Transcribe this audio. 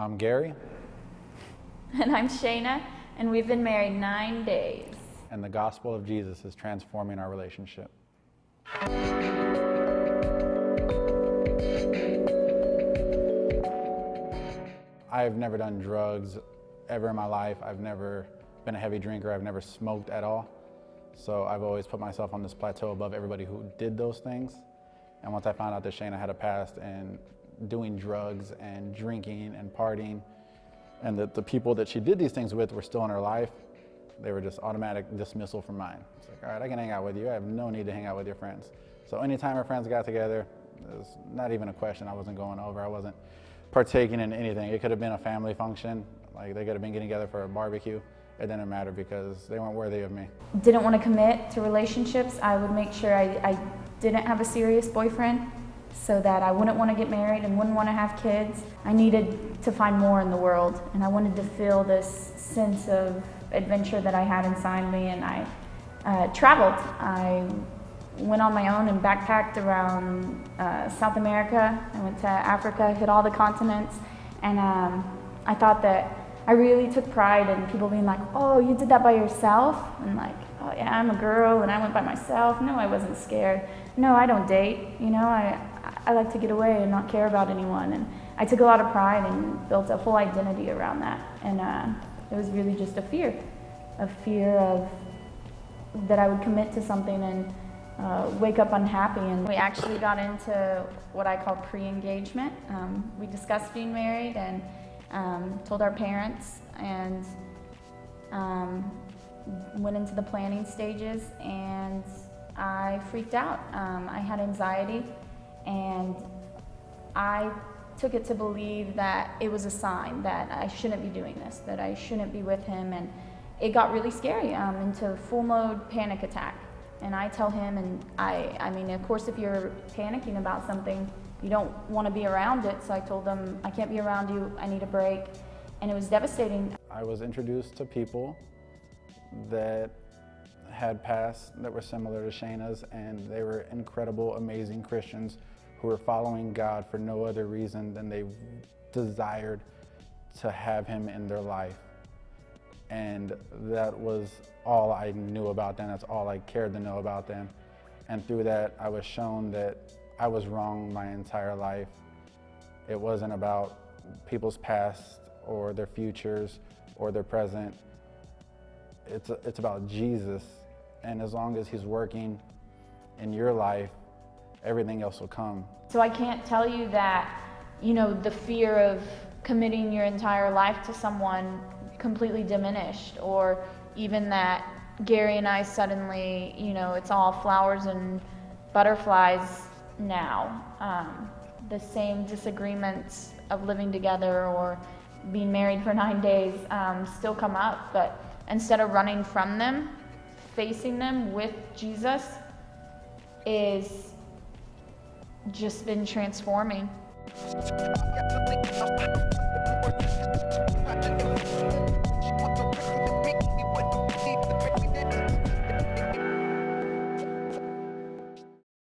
I'm Gary. And I'm Shayna, and we've been married 9 days. And the gospel of Jesus is transforming our relationship. I've never done drugs ever in my life. I've never been a heavy drinker. I've never smoked at all. So I've always put myself on this plateau above everybody who did those things. And once I found out that Shayna had a past in doing drugs and drinking and partying, and that the people that she did these things with were still in her life, they were just automatic dismissal from mine. It's like, all right, I can hang out with you. I have no need to hang out with your friends. So anytime our friends got together, it was not even a question. I wasn't going over. I wasn't partaking in anything. It could have been a family function. Like, they could have been getting together for a barbecue. It didn't matter because they weren't worthy of me. Didn't want to commit to relationships. I would make sure I didn't have a serious boyfriend so that I wouldn't want to get married and wouldn't want to have kids. I needed to find more in the world, and I wanted to feel this sense of adventure that I had inside me, and I traveled. I went on my own and backpacked around South America. I went to Africa, hit all the continents, and I thought that I really took pride in people being like, oh, you did that by yourself? And like, oh yeah, I'm a girl and I went by myself. No, I wasn't scared. No, I don't date. You know, I like to get away and not care about anyone. And I took a lot of pride and built a whole identity around that. And it was really just a fear of that I would commit to something and wake up unhappy. And we actually got into what I call pre-engagement. We discussed being married and told our parents, and went into the planning stages, and I freaked out. I had anxiety, and I took it to believe that it was a sign that I shouldn't be doing this, that I shouldn't be with him, and it got really scary, into full mode panic attack. And I tell him, and I mean, of course, if you're panicking about something, you don't want to be around it. So I told them, I can't be around you, I need a break. And it was devastating. I was introduced to people that had pasts that were similar to Shayna's, and they were incredible, amazing Christians who were following God for no other reason than they desired to have him in their life. And that was all I knew about them. That's all I cared to know about them. And through that, I was shown that I was wrong my entire life. It wasn't about people's past or their futures or their present. It's about Jesus. And as long as he's working in your life, everything else will come. So I can't tell you that, you know, the fear of committing your entire life to someone completely diminished, or even that Gary and I suddenly, you know, it's all flowers and butterflies now. The same disagreements of living together or being married for 9 days still come up, but instead of running from them, facing them with Jesus is just been transforming.